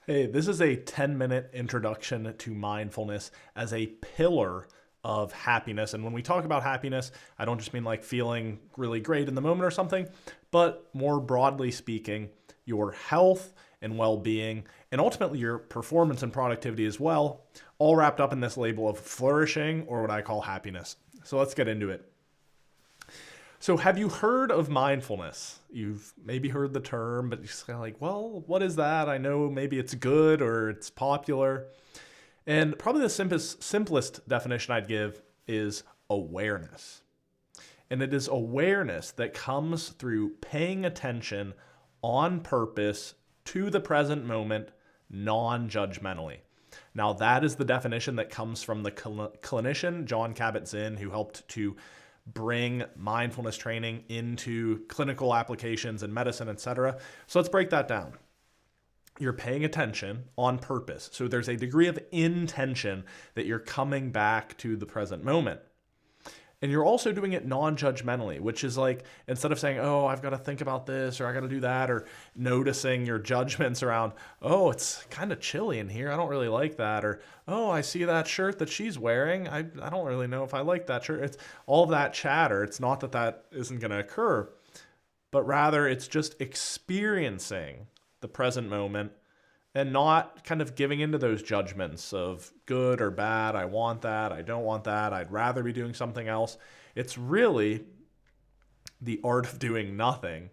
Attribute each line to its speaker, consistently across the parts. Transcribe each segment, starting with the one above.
Speaker 1: Hey, this is a 10-minute introduction to mindfulness as a pillar of happiness. And when we talk about happiness, I don't just mean like feeling really great in the moment or something, but more broadly speaking, your health and well-being, and ultimately your performance and productivity as well, all wrapped up in this label of flourishing, or what I call happiness. So let's get into it. So have you heard of mindfulness? You've maybe heard the term, but you're just kind of like, well, what is that? I know maybe it's good or it's popular. And probably the simplest definition I'd give is awareness. And it is awareness that comes through paying attention on purpose to the present moment, non-judgmentally. Now, that is the definition that comes from the clinician, Jon Kabat Zinn, who helped to bring mindfulness training into clinical applications in medicine, etc. So let's break that down. You're paying attention on purpose. So there's a degree of intention that you're coming back to the present moment. And you're also doing it non-judgmentally, which is like, instead of saying, oh, I've got to think about this or I got to do that, or noticing your judgments around, oh, it's kind of chilly in here, I don't really like that, or oh, I see that shirt that she's wearing, I don't really know if I like that shirt. It's all of that chatter. It's not that that isn't going to occur, but rather it's just experiencing the present moment and not kind of giving into those judgments of good or bad. I want that. I don't want that. I'd rather be doing something else. It's really the art of doing nothing,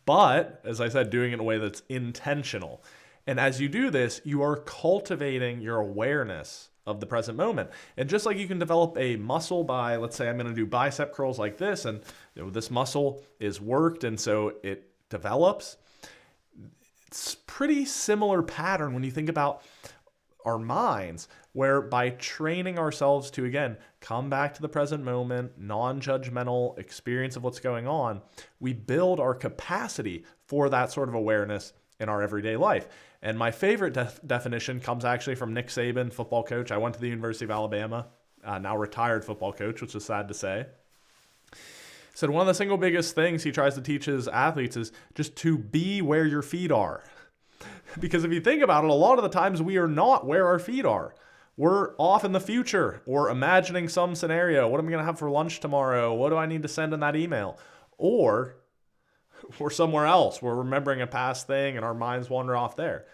Speaker 1: but as I said, doing it in a way that's intentional. And as you do this, you are cultivating your awareness of the present moment. And just like you can develop a muscle by, let's say I'm going to do bicep curls like this, and this muscle is worked, and so it develops. It's pretty similar pattern when you think about our minds, where by training ourselves to, again, come back to the present moment, non-judgmental experience of what's going on, we build our capacity for that sort of awareness in our everyday life. And my favorite definition comes actually from Nick Saban, football coach. I went to the University of Alabama, now retired football coach, which is sad to say. Said one of the single biggest things he tries to teach his athletes is just to be where your feet are. Because if you think about it, a lot of the times we are not where our feet are. We're off in the future or imagining some scenario. What am I going to have for lunch tomorrow? What do I need to send in that email? Or we're somewhere else. We're remembering a past thing and our minds wander off there.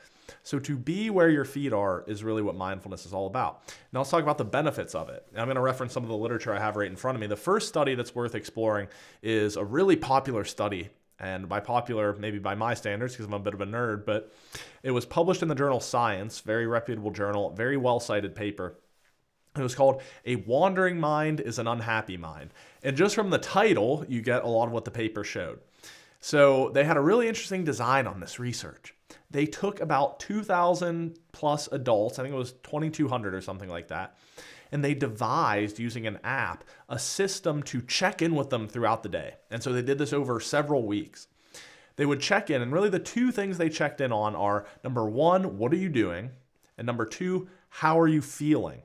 Speaker 1: So to be where your feet are is really what mindfulness is all about. Now let's talk about the benefits of it. I'm going to reference some of the literature I have right in front of me. The first study that's worth exploring is a really popular study. And by popular, maybe by my standards, because I'm a bit of a nerd, but it was published in the journal Science, very reputable journal, very well-cited paper. It was called A Wandering Mind is an Unhappy Mind. And just from the title, you get a lot of what the paper showed. So they had a really interesting design on this research. They took about 2,000 plus adults, I think it was 2,200 or something like that, and they devised, using an app, a system to check in with them throughout the day. And so they did this over several weeks. They would check in, and really the two things they checked in on are, number one, what are you doing? And number two, how are you feeling?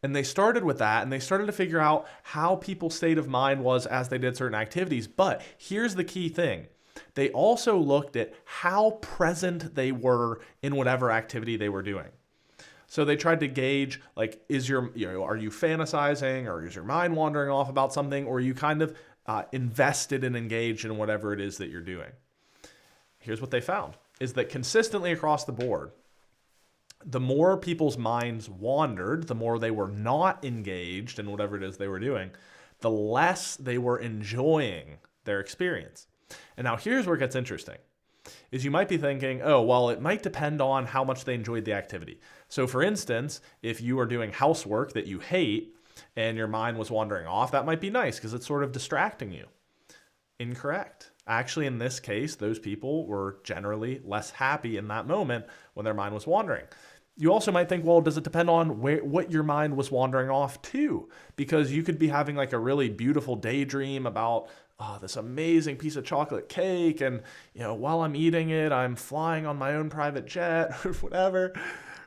Speaker 1: And they started with that, and they started to figure out how people's state of mind was as they did certain activities. But here's the key thing. They also looked at how present they were in whatever activity they were doing. So they tried to gauge, like, are you fantasizing, or is your mind wandering off about something, or are you kind of invested and engaged in whatever it is that you're doing? Here's what they found, is that consistently across the board, the more people's minds wandered, the more they were not engaged in whatever it is they were doing, the less they were enjoying their experience. And now here's where it gets interesting, is you might be thinking, oh, well, it might depend on how much they enjoyed the activity. So for instance, if you are doing housework that you hate and your mind was wandering off, that might be nice because it's sort of distracting you. Incorrect. Actually, in this case, those people were generally less happy in that moment when their mind was wandering. You also might think, well, does it depend on what your mind was wandering off to? Because you could be having like a really beautiful daydream about this amazing piece of chocolate cake, and while I'm eating it, I'm flying on my own private jet or whatever,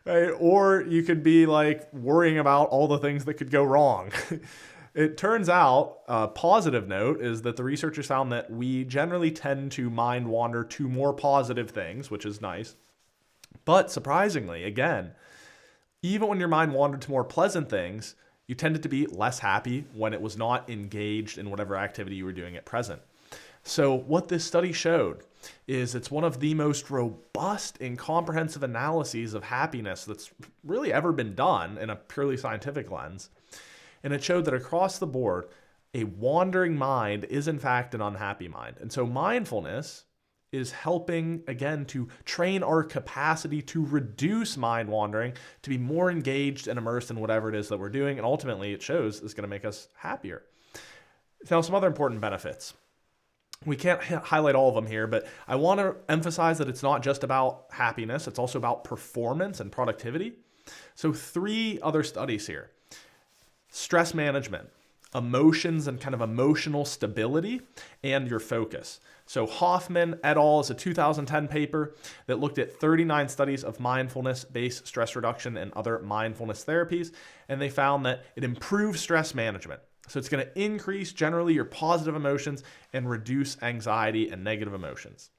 Speaker 1: right? Or you could be like worrying about all the things that could go wrong. It turns out, a positive note is that the researchers found that we generally tend to mind wander to more positive things, which is nice. But surprisingly, again, even when your mind wandered to more pleasant things, you tended to be less happy when it was not engaged in whatever activity you were doing at present. So what this study showed is it's one of the most robust and comprehensive analyses of happiness that's really ever been done in a purely scientific lens. And it showed that across the board, a wandering mind is in fact an unhappy mind. And so mindfulness is helping, again, to train our capacity to reduce mind wandering, to be more engaged and immersed in whatever it is that we're doing. And ultimately, it shows is going to make us happier. Now, some other important benefits. We can't highlight all of them here, but I want to emphasize that it's not just about happiness. It's also about performance and productivity. So 3 other studies here. Stress management, emotions and kind of emotional stability, and your focus. So Hoffman et al. Is a 2010 paper that looked at 39 studies of mindfulness-based stress reduction and other mindfulness therapies, and they found that it improves stress management. So it's going to increase generally your positive emotions and reduce anxiety and negative emotions.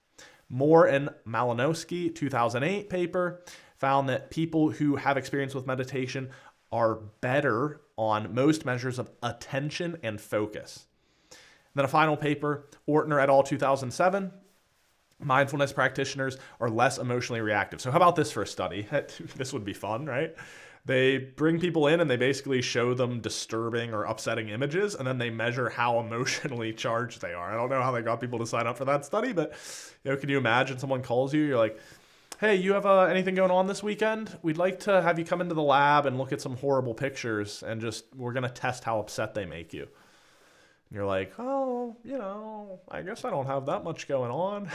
Speaker 1: Moore and Malinowski, 2008 paper, found that people who have experience with meditation are better on most measures of attention and focus. Then a final paper, Ortner et al. 2007, mindfulness practitioners are less emotionally reactive. So how about this for a study? This would be fun, right? They bring people in and they basically show them disturbing or upsetting images, and then they measure how emotionally charged they are. I don't know how they got people to sign up for that study, but can you imagine someone calls you, you're like, hey, you have anything going on this weekend? We'd like to have you come into the lab and look at some horrible pictures, and we're going to test how upset they make you. And you're like, oh, I guess I don't have that much going on.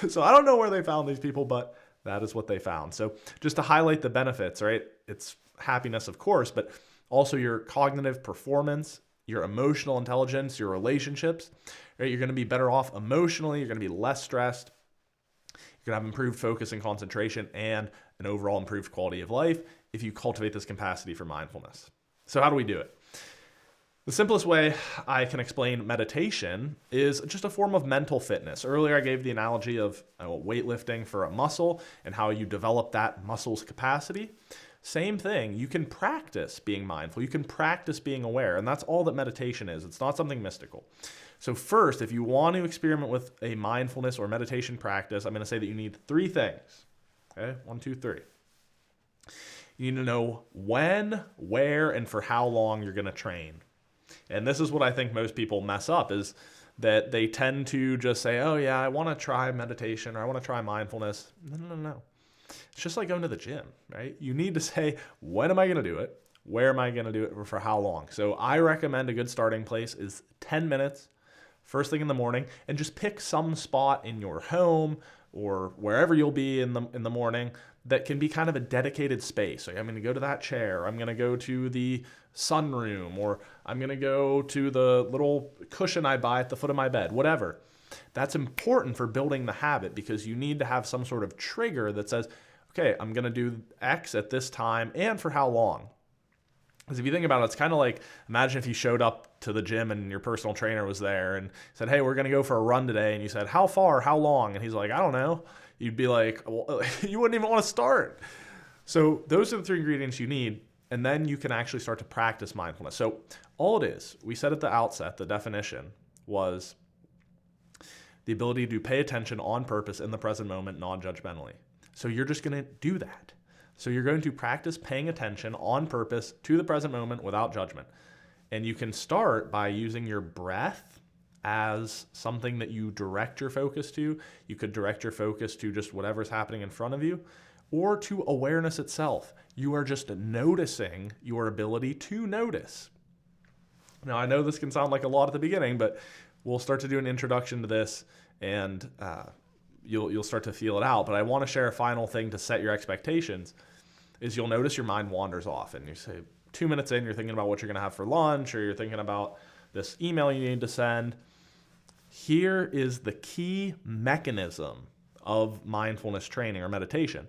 Speaker 1: So I don't know where they found these people, but that is what they found. So just to highlight the benefits, right? It's happiness, of course, but also your cognitive performance, your emotional intelligence, your relationships, right? You're going to be better off emotionally. You're going to be less stressed. You're going to have improved focus and concentration and an overall improved quality of life if you cultivate this capacity for mindfulness. So how do we do it? The simplest way I can explain meditation is just a form of mental fitness. Earlier, I gave the analogy of weightlifting for a muscle and how you develop that muscle's capacity. Same thing. You can practice being mindful. You can practice being aware. And that's all that meditation is. It's not something mystical. So first, if you want to experiment with a mindfulness or meditation practice, I'm going to say that you need 3 things. Okay? 1, 2, 3. You need to know when, where, and for how long you're going to train. And this is what I think most people mess up, is that they tend to just say, oh yeah, I want to try meditation or I want to try mindfulness. No. It's just like going to the gym, right? You need to say, when am I going to do it? Where am I going to do it? For how long? So I recommend a good starting place is 10 minutes, first thing in the morning, and just pick some spot in your home or wherever you'll be in the morning that can be kind of a dedicated space. So I'm going to go to that chair. I'm going to go to the sunroom, or I'm going to go to the little cushion I buy at the foot of my bed, whatever. That's important for building the habit because you need to have some sort of trigger that says, okay, I'm going to do X at this time and for how long. Because if you think about it, it's kind of like, imagine if you showed up to the gym and your personal trainer was there and said, hey, we're going to go for a run today. And you said, how far, how long? And he's like, I don't know. You'd be like, well, you wouldn't even want to start. So those are the 3 ingredients you need. And then you can actually start to practice mindfulness. So all it is, we said at the outset, the definition was the ability to pay attention on purpose in the present moment, non-judgmentally. So you're just going to do that. So you're going to practice paying attention on purpose to the present moment without judgment. And you can start by using your breath as something that you direct your focus to. You could direct your focus to just whatever's happening in front of you, or to awareness itself. You are just noticing your ability to notice. Now, I know this can sound like a lot at the beginning, but we'll start to do an introduction to this, and you'll start to feel it out. But I want to share a final thing to set your expectations, is you'll notice your mind wanders off, and you say 2 minutes in, you're thinking about what you're going to have for lunch, or you're thinking about this email you need to send. Here is the key mechanism of mindfulness training or meditation,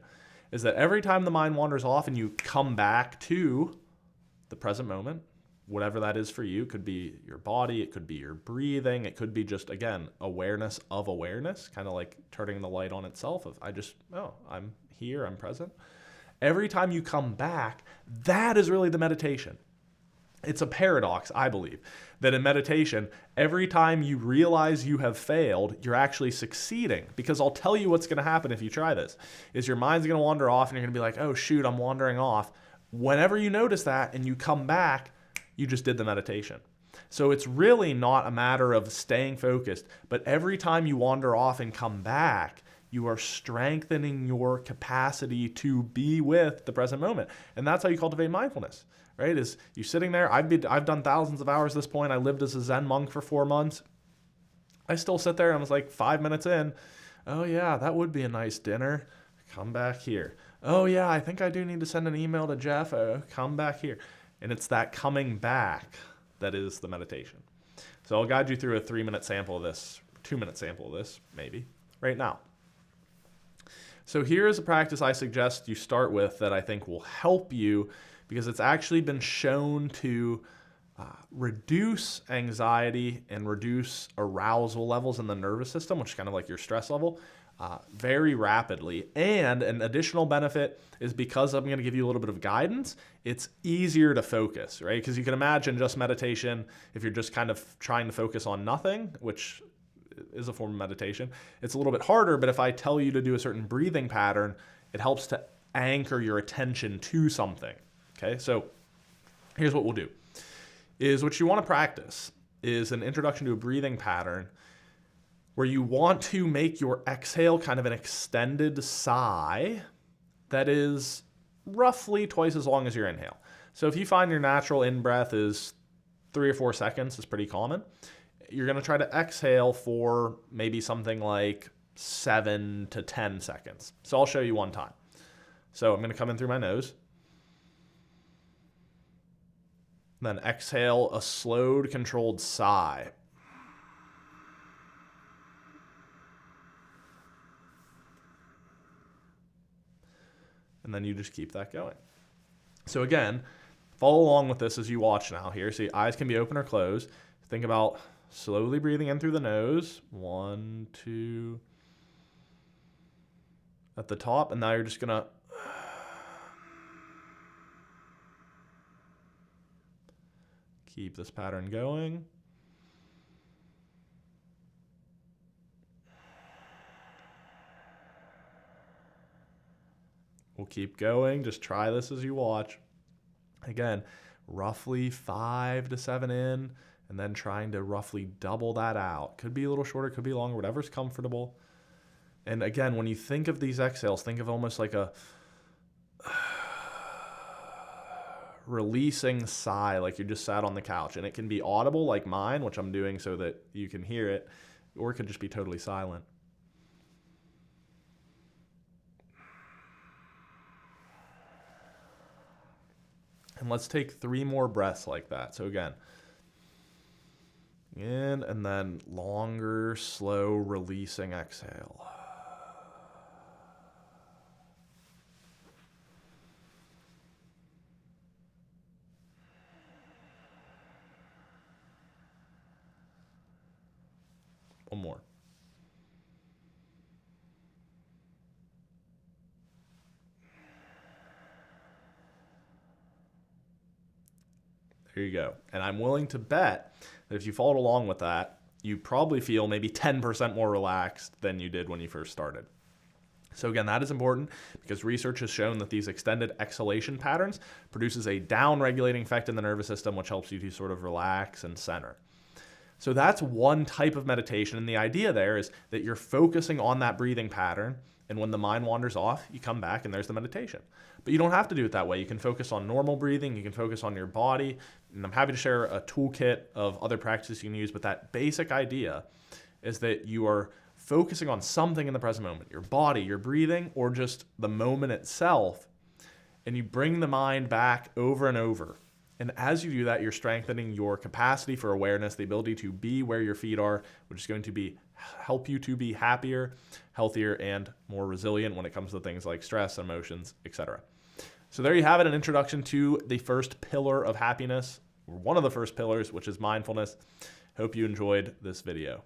Speaker 1: is that every time the mind wanders off and you come back to the present moment, whatever that is for you. It could be your body, it could be your breathing, it could be just, again, awareness of awareness, kind of like turning the light on itself of I'm here, I'm present. Every time you come back, that is really the meditation. It's a paradox, I believe, that in meditation, every time you realize you have failed, you're actually succeeding. Because I'll tell you what's going to happen if you try this, is your mind's going to wander off and you're going to be like, oh shoot, I'm wandering off. Whenever you notice that and you come back, you just did the meditation. So it's really not a matter of staying focused, but every time you wander off and come back, you are strengthening your capacity to be with the present moment. And that's how you cultivate mindfulness, right? Is you sitting there. I've done thousands of hours at this point. I lived as a Zen monk for 4 months. I still sit there and I was like 5 minutes in. Oh yeah, that would be a nice dinner. Come back here. Oh yeah, I think I do need to send an email to Jeff. Come back here. And it's that coming back that is the meditation. So I'll guide you through a 3-minute sample of this, 2-minute sample of this, maybe, right now. So here is a practice I suggest you start with that I think will help you because it's actually been shown to reduce anxiety and reduce arousal levels in the nervous system, which is kind of like your stress level, very rapidly. And an additional benefit is because I'm going to give you a little bit of guidance, it's easier to focus, right? Because you can imagine just meditation, if you're just kind of trying to focus on nothing, which is a form of meditation, it's a little bit harder, but if I tell you to do a certain breathing pattern, it helps to anchor your attention to something, okay? So here's what we'll do, is what you want to practice is an introduction to a breathing pattern where you want to make your exhale kind of an extended sigh that is roughly twice as long as your inhale. So if you find your natural in-breath is 3 or 4 seconds, it's pretty common. You're going to try to exhale for maybe something like 7 to 10 seconds. So I'll show you one time. So I'm going to come in through my nose. Then exhale a slowed, controlled sigh. And then you just keep that going. So again, follow along with this as you watch now here. So your eyes can be open or closed. Think about slowly breathing in through the nose. 1, 2. At the top. And now you're just going to keep this pattern going. We'll keep going. Just try this as you watch. Again, roughly 5 to 7 in, and then trying to roughly double that out. Could be a little shorter, could be longer, whatever's comfortable. And again, when you think of these exhales, think of almost like a releasing sigh, like you just sat on the couch. And it can be audible like mine, which I'm doing so that you can hear it, or it could just be totally silent. And let's take 3 more breaths like that. So again, in and then longer, slow, releasing exhale. One more. There you go. And I'm willing to bet that if you followed along with that, you probably feel maybe 10% more relaxed than you did when you first started. So again, that is important because research has shown that these extended exhalation patterns produces a down-regulating effect in the nervous system, which helps you to sort of relax and center. So that's one type of meditation. And the idea there is that you're focusing on that breathing pattern. And when the mind wanders off, you come back and there's the meditation. But you don't have to do it that way. You can focus on normal breathing. You can focus on your body. And I'm happy to share a toolkit of other practices you can use. But that basic idea is that you are focusing on something in the present moment, your body, your breathing, or just the moment itself. And you bring the mind back over and over. And as you do that, you're strengthening your capacity for awareness, the ability to be where your feet are, which is going to help you to be happier, healthier, and more resilient when it comes to things like stress, emotions, etc. So there you have it, an introduction to the first pillar of happiness, one of the first pillars, which is mindfulness. Hope you enjoyed this video.